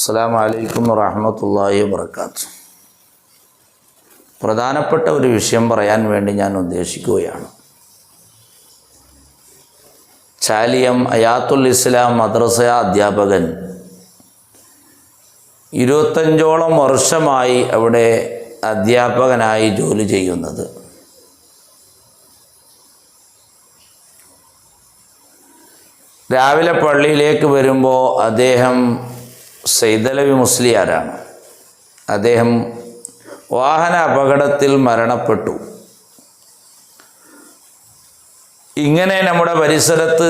അസ്സലാമു അലൈക്കും വറഹ്മത്തുള്ളാഹി വബറകാതുഹു. പ്രധാനപ്പെട്ട ഒരു വിഷയം പറയാൻ വേണ്ടി ഞാൻ ഉദ്ദേശിക്കുകയാണ്. ചാലിയം അയാത്തുൽ ഇസ്ലാം മദ്രസ അധ്യാപകൻ 25ഓളം വർഷമായി അവിടെ അധ്യാപകനായി ജോലി ചെയ്യുന്നത്. രാവിലെ പള്ളിയിലേക്ക് വരുമ്പോൾ അദ്ദേഹം സൈദലവി മുസ്ലിയാരാണ്. അദ്ദേഹം വാഹന അപകടത്തിൽ മരണപ്പെട്ടു. ഇങ്ങനെ നമ്മുടെ പരിസരത്ത്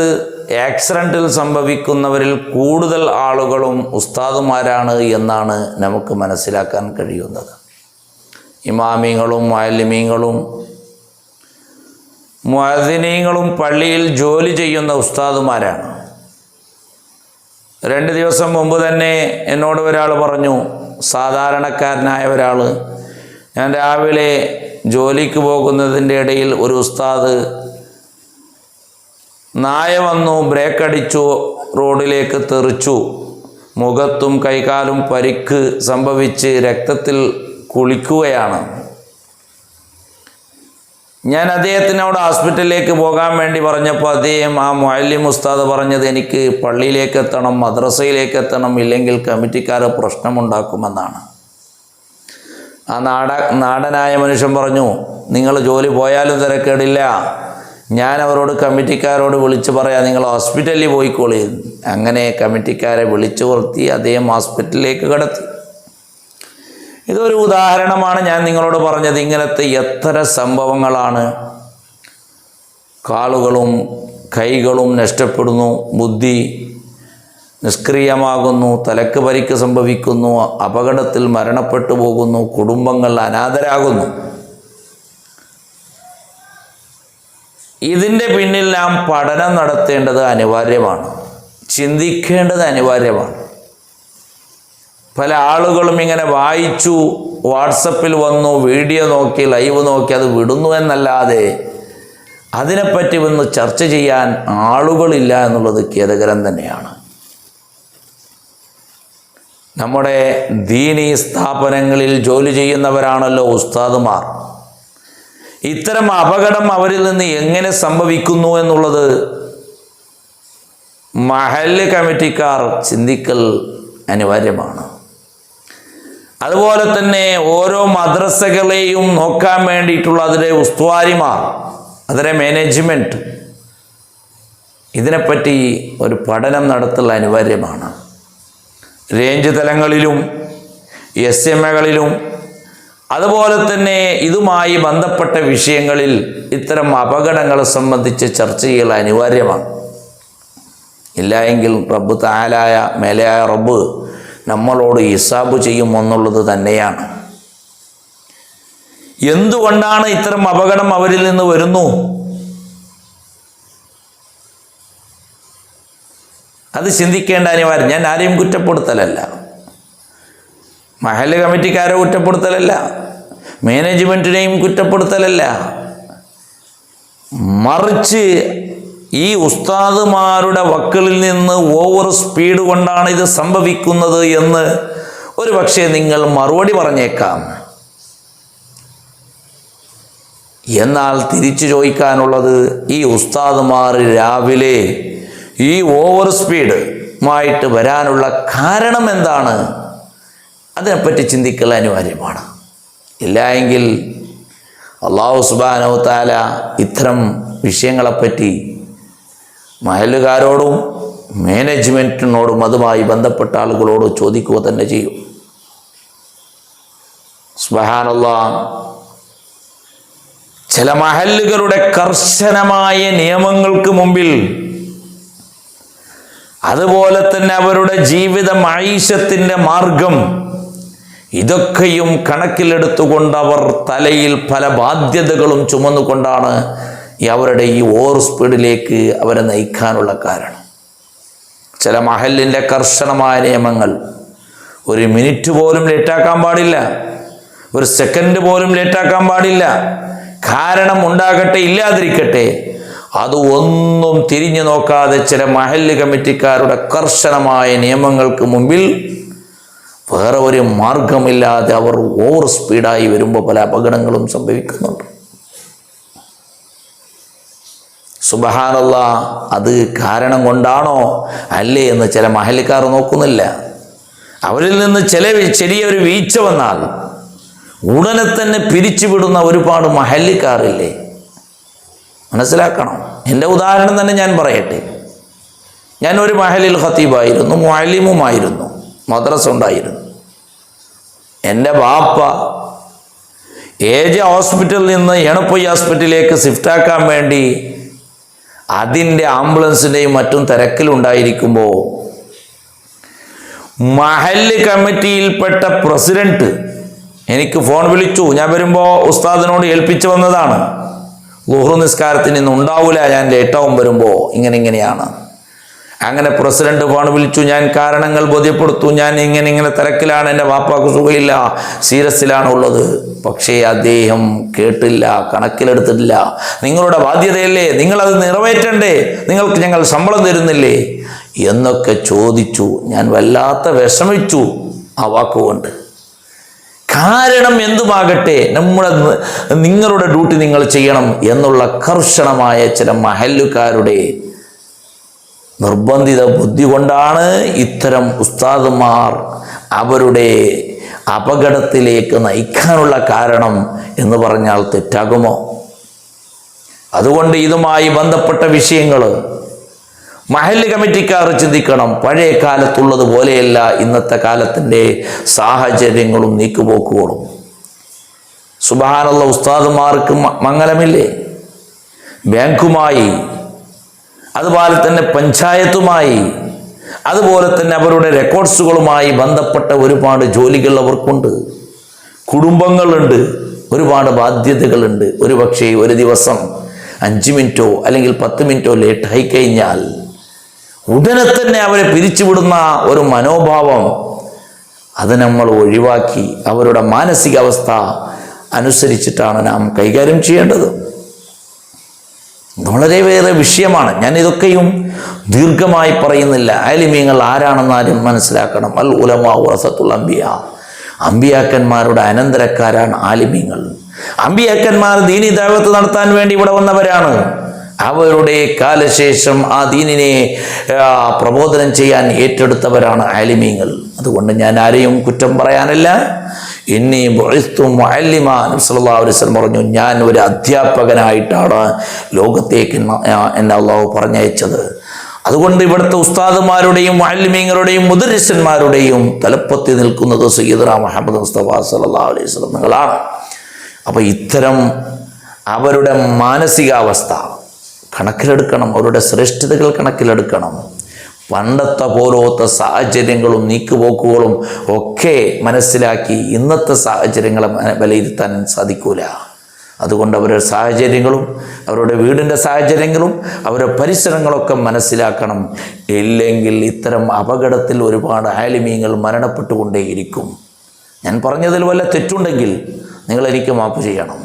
ആക്സിഡൻറ്റിൽ സംഭവിക്കുന്നവരിൽ കൂടുതൽ ആളുകളും ഉസ്താദുമാരാണ് എന്നാണ് നമുക്ക് മനസ്സിലാക്കാൻ കഴിയുന്നത്. ഇമാമിങ്ങളും മുഅല്ലിമീങ്ങളും മുഅദ്ദിനീങ്ങളും പള്ളിയിൽ ജോലി ചെയ്യുന്ന ഉസ്താദുമാരാണ്. 2 ദിവസം മുമ്പ് തന്നെ എന്നോട് ഒരാൾ പറഞ്ഞു, സാധാരണക്കാരനായ ഒരാൾ, ഞാൻ രാവിലെ ജോലിക്ക് പോകുന്നതിൻ്റെ ഇടയിൽ ഒരു ഉസ്താദ് നായ വന്നു, ബ്രേക്ക് അടിച്ചു, റോഡിലേക്ക് തെറിച്ചു, മുഖത്തും കൈകാലും പരിക്ക് സംഭവിച്ച് രക്തത്തിൽ കുളിക്കുകയാണ്. ഞാൻ അദ്ദേഹത്തിനോട് ഹോസ്പിറ്റലിലേക്ക് പോകാൻ വേണ്ടി പറഞ്ഞപ്പോൾ അദ്ദേഹം, ആ മുഅല്ലിം ഉസ്താദ് പറഞ്ഞത്, എനിക്ക് പള്ളിയിലേക്ക് എത്തണം, മദ്രസയിലേക്ക് എത്തണം, ഇല്ലെങ്കിൽ കമ്മിറ്റിക്കാർ പ്രശ്നമുണ്ടാക്കുമെന്നാണ്. ആ നാടനായ മനുഷ്യൻ പറഞ്ഞു, നിങ്ങൾ ജോലി പോയാലും തിരക്കേടില്ല, ഞാൻ അവരോട് കമ്മിറ്റിക്കാരോട് വിളിച്ച് പറയാം, നിങ്ങൾ ഹോസ്പിറ്റലിൽ പോയിക്കോളി. അങ്ങനെ കമ്മിറ്റിക്കാരെ വിളിച്ചു വരുത്തി അദ്ദേഹം ഹോസ്പിറ്റലിലേക്ക് കടത്തി. ഇതൊരു ഉദാഹരണമാണ് ഞാൻ നിങ്ങളോട് പറഞ്ഞത്. ഇങ്ങനത്തെ എത്ര സംഭവങ്ങളാണ്. കാലുകളും കൈകളും നഷ്ടപ്പെടുന്നു, ബുദ്ധി നിഷ്ക്രിയമാകുന്നു, തലക്ക് പരിക്ക് സംഭവിക്കുന്നു, അപകടത്തിൽ മരണപ്പെട്ടു പോകുന്നു, കുടുംബങ്ങൾ അനാഥരാകുന്നു. ഇതിൻ്റെ പിന്നിൽ നാം പഠനം നടത്തേണ്ടത് അനിവാര്യമാണ്, ചിന്തിക്കേണ്ടത് അനിവാര്യമാണ്. പല ആളുകളും ഇങ്ങനെ വായിച്ചു, വാട്സപ്പിൽ വന്നു, വീഡിയോ നോക്കി, ലൈവ് നോക്കി അത് വിടുന്നു എന്നല്ലാതെ അതിനെപ്പറ്റി ഒന്ന് ചർച്ച ചെയ്യാൻ ആളുകളില്ല എന്നുള്ളത് ഖേദകരം തന്നെയാണ്. നമ്മുടെ ദീനീ സ്ഥാപനങ്ങളിൽ ജോലി ചെയ്യുന്നവരാണല്ലോ ഉസ്താദുമാർ. ഇത്തരം അപകടം അവരിൽ നിന്ന് എങ്ങനെ സംഭവിക്കുന്നു എന്നുള്ളത് മഹല്ല് കമ്മിറ്റിക്കാർ ചിന്തിക്കൽ അനിവാര്യമാണ്. അതുപോലെ തന്നെ ഓരോ മദ്രസകളെയും നോക്കാൻ വേണ്ടിയിട്ടുള്ള അതിലെ ഉസ്താദിമാർ, അതിലെ മാനേജ്മെൻറ്റ്, ഇതിനെപ്പറ്റി ഒരു പഠനം നടത്തൽ അനിവാര്യമാണ്. റേഞ്ച് തലങ്ങളിലും SMA-കളിലും അതുപോലെ തന്നെ ഇതുമായി ബന്ധപ്പെട്ട വിഷയങ്ങളിൽ ഇത്തരം അപകടങ്ങളെ സംബന്ധിച്ച് ചർച്ച ചെയ്യൽ അനിവാര്യമാണ്. ഇല്ല എങ്കിൽ റബ്ബ് തആലായ മേലെയായ റബ്ബ് നമ്മളോട് ഹിസാബ് ചെയ്യുമെന്നുള്ളത് തന്നെയാണ്. എന്തുകൊണ്ടാണ് ഇത്തരം അപകടം അവരിൽ നിന്ന് വരുന്നു? അത് ചിന്തിക്കേണ്ട അനിവാര്യം. ഞാൻ ആരെയും കുറ്റപ്പെടുത്തലല്ല, മഹല്ല് കമ്മിറ്റിക്കാരെ കുറ്റപ്പെടുത്തലല്ല, മാനേജ്മെൻറ്റിനെയും കുറ്റപ്പെടുത്തലല്ല, മറിച്ച് ഈ ഉസ്താദുമാരുടെ വക്കിൽ നിന്ന് ഓവർ സ്പീഡ് കൊണ്ടാണ് ഇത് സംഭവിക്കുന്നത് എന്ന് ഒരു പക്ഷേ നിങ്ങൾ മറുപടി പറഞ്ഞേക്കാം. എന്നാൽ തിരിച്ചു ചോദിക്കാനുള്ളത്, ഈ ഉസ്താദുമാർ രാവിലെ ഈ ഓവർ സ്പീഡുമായിട്ട് വരാനുള്ള കാരണം എന്താണ്? അതിനെപ്പറ്റി ചിന്തിക്കൽ അനിവാര്യമാണ്. ഇല്ല എങ്കിൽ അല്ലാഹു സുബ്ഹാനഹു വ തആല ഇത്തരം വിഷയങ്ങളെപ്പറ്റി മഹല്ലുകാരോടും മാനേജ്മെൻറ്റിനോടും അതുമായി ബന്ധപ്പെട്ട ആളുകളോട് ചോദിക്കുക തന്നെ ചെയ്യും. സുബ്ഹാനല്ലാഹ്, ചില മഹല്ലുകളുടെ കർശനമായ നിയമങ്ങൾക്ക് മുമ്പിൽ, അതുപോലെ തന്നെ അവരുടെ ജീവിത മഈശത്തിൻ്റെ മാർഗം, ഇതൊക്കെയും കണക്കിലെടുത്തുകൊണ്ട് അവർ തലയിൽ പല ബാധ്യതകളും ചുമന്നുകൊണ്ടാണ് അവരുടെ ഈ ഓവർ സ്പീഡിലേക്ക് അവരെ നയിക്കാനുള്ള കാരണം. ചില മഹല്ലിൻ്റെ കർശനമായ നിയമങ്ങൾ, 1 മിനിറ്റ് പോലും ലേറ്റാക്കാൻ പാടില്ല, 1 സെക്കൻഡ് പോലും ലേറ്റാക്കാൻ പാടില്ല. കാരണം ഉണ്ടാകട്ടെ ഇല്ലാതിരിക്കട്ടെ, അത് ഒന്നും തിരിഞ്ഞു നോക്കാതെ ചില മഹല്ല് കമ്മിറ്റിക്കാരുടെ കർശനമായ നിയമങ്ങൾക്ക് മുമ്പിൽ വേറെ ഒരു മാർഗമില്ലാതെ അവർ ഓവർ സ്പീഡായി വരുമ്പോൾ പല അപകടങ്ങളും സംഭവിക്കുന്നുണ്ട്. സുബ്ഹാനല്ലാഹ്, അത് കാരണം കൊണ്ടാണോ അല്ലേ എന്ന് ചില മഹല്ലിക്കാർ നോക്കുന്നില്ല. അവരിൽ നിന്ന് ചെറിയൊരു വീഴ്ച വന്നാൽ ഉടനെ തന്നെ പിരിച്ചുവിടുന്ന ഒരുപാട് മഹല്ലിക്കാറില്ലേ? മനസ്സിലാക്കണം. എൻ്റെ ഉദാഹരണം തന്നെ ഞാൻ പറയട്ടെ. ഞാൻ ഒരു മഹലിൽ ഖത്തീബായിരുന്നു, മുഅല്ലിമുമായിരുന്നു, മദ്രസ ഉണ്ടായിരുന്നു. എൻ്റെ ബാപ്പ ഏജ് ഹോസ്പിറ്റലിൽ നിന്ന് എണപ്പൊയ്യ ഹോസ്പിറ്റലിലേക്ക് ഷിഫ്റ്റാക്കാൻ വേണ്ടി അതിൻ്റെ ആംബുലൻസിൻ്റെയും മറ്റും തിരക്കിലുണ്ടായിരിക്കുമ്പോൾ മഹല്ല് കമ്മിറ്റിയിൽപ്പെട്ട പ്രസിഡന്റ് എനിക്ക് ഫോൺ വിളിച്ചു. ഞാൻ വരുമ്പോൾ ഉസ്താദിനോട് ഏൽപ്പിച്ചു വന്നതാണ്. ളുഹ്ർ നിസ്കാരത്തിന് ഇന്ന് ഉണ്ടാവില്ല, ഞാൻ ലേറ്റാവും വരുമ്പോൾ, ഇങ്ങനെയാണ്. അങ്ങനെ പ്രസിഡന്റ് ഫോൺ വിളിച്ചു. ഞാൻ കാരണങ്ങൾ ബോധ്യപ്പെടുത്തു. ഞാൻ ഇങ്ങനെ തിരക്കിലാണ്, എൻ്റെ വാപ്പാക്ക് സുഖമില്ല, സീരിയസിലാണ് ഉള്ളത്. പക്ഷേ അദ്ദേഹം കേട്ടില്ല, കണക്കിലെടുത്തിട്ടില്ല. നിങ്ങളുടെ ബാധ്യതയല്ലേ, നിങ്ങളത് നിറവേറ്റണ്ടേ, നിങ്ങൾക്ക് ഞങ്ങൾ ശമ്പളം തരുന്നില്ലേ എന്നൊക്കെ ചോദിച്ചു. ഞാൻ വല്ലാത്ത വിഷമിച്ചു ആ വാക്കുകൊണ്ട്. കാരണം എന്തുമാകട്ടെ, നിങ്ങളുടെ ഡ്യൂട്ടി നിങ്ങൾ ചെയ്യണം എന്നുള്ള കർശനമായ ചില മഹല്ലുകാരുടെ നിർബന്ധിത ബുദ്ധി കൊണ്ടാണ് ഇത്തരം ഉസ്താദുമാർ അവരുടെ അപകടത്തിലേക്ക് നയിക്കാനുള്ള കാരണം എന്ന് പറഞ്ഞാൽ തെറ്റാകുമോ? അതുകൊണ്ട് ഇതുമായി ബന്ധപ്പെട്ട വിഷയങ്ങൾ മഹല്ല് കമ്മിറ്റിക്കാർ ചിന്തിക്കണം. പഴയ കാലത്തുള്ളത് പോലെയല്ല ഇന്നത്തെ കാലത്തിൻ്റെ സാഹചര്യങ്ങളും നീക്കുപോക്കുകളും. സുബ്ഹാനല്ലാഹ്, ഉസ്താദുമാർക്ക് മംഗലമില്ലേ? ബാങ്കുമായി, അതുപോലെ തന്നെ പഞ്ചായത്തുമായി, അതുപോലെ തന്നെ അവരുടെ റെക്കോർഡ്സുകളുമായി ബന്ധപ്പെട്ട ഒരുപാട് ജോലികൾ അവർക്കുണ്ട്. കുടുംബങ്ങളുണ്ട്, ഒരുപാട് ബാധ്യതകളുണ്ട്. ഒരുപക്ഷെ ഒരു ദിവസം 5 മിനിറ്റോ അല്ലെങ്കിൽ 10 മിനിറ്റോ ലേറ്റായി കഴിഞ്ഞാൽ ഉടനെ തന്നെ അവരെ പിരിച്ചുവിടുന്ന ഒരു മനോഭാവം, അത് നമ്മൾ ഒഴിവാക്കി അവരുടെ മാനസികാവസ്ഥ അനുസരിച്ചിട്ടാണ് നാം കൈകാര്യം ചെയ്യേണ്ടത്. വളരെയേറെ വിഷയമാണ്. ഞാൻ ഇതൊക്കെയും ദീർഘമായി പറയുന്നില്ല. ആലിമീങ്ങൾ ആരാണെന്ന് ആരും മനസ്സിലാക്കണം. അൽ ഉലമാ വറസത്തുൽ അംബിയാ, അമ്പിയാക്കന്മാരുടെ അനന്തരക്കാരാണ് ആലിമീങ്ങൾ. അമ്പിയാക്കന്മാർ ദീനി ദഅവത്ത് നടത്താൻ വേണ്ടി ഇവിടെ വന്നവരാണ്. അവരുടെ കാലശേഷം ആ ദീനിനെ പ്രബോധനം ചെയ്യാൻ ഏറ്റെടുത്തവരാണ് ആലിമീങ്ങൾ. അതുകൊണ്ട് ഞാൻ ആരെയും കുറ്റം പറയാനല്ല. ഇന്നി ബുഇസ്തു മുഅല്ലിമാ, നബി സല്ലല്ലാഹു അലൈഹി വസല്ലം പറഞ്ഞു, ഞാൻ ഒരു അധ്യാപകനായിട്ടാണ് ലോകത്തേക്ക് എന്നെ അല്ലാഹു പറഞ്ഞയച്ചത്. അതുകൊണ്ട് ഇവിടുത്തെ ഉസ്താദുമാരുടെയും മുഅല്ലിമീങ്ങളുടെയും മുദരിസന്മാരുടെയും തലപ്പത്തി നിൽക്കുന്നത് സയ്യിദുനാ മുഹമ്മദ് മുസ്തഫ സല്ലല്ലാഹു അലൈഹി വസല്ലം തങ്ങളാണ്. അപ്പോൾ ഇത്തരം അവരുടെ മാനസികാവസ്ഥ കണക്കിലെടുക്കണം, അവരുടെ ശ്രേഷ്ഠതകൾ കണക്കിലെടുക്കണം. പണ്ടത്തെ പോലത്തെ സാഹചര്യങ്ങളും നീക്കുപോക്കുകളും ഒക്കെ മനസ്സിലാക്കി ഇന്നത്തെ സാഹചര്യങ്ങളെ വിലയിരുത്താൻ സാധിക്കൂല. അതുകൊണ്ട് അവരുടെ സാഹചര്യങ്ങളും അവരുടെ വീടിൻ്റെ സാഹചര്യങ്ങളും അവരുടെ പരിസരങ്ങളൊക്കെ മനസ്സിലാക്കണം. ഇല്ലെങ്കിൽ ഇത്തരം അപകടത്തിൽ ഒരുപാട് ആലിമീങ്ങൾ മരണപ്പെട്ടുകൊണ്ടേയിരിക്കും. ഞാൻ പറഞ്ഞതിൽ വല്ല തെറ്റുണ്ടെങ്കിൽ നിങ്ങൾ എനിക്ക് മാപ്പ് ചെയ്യണം.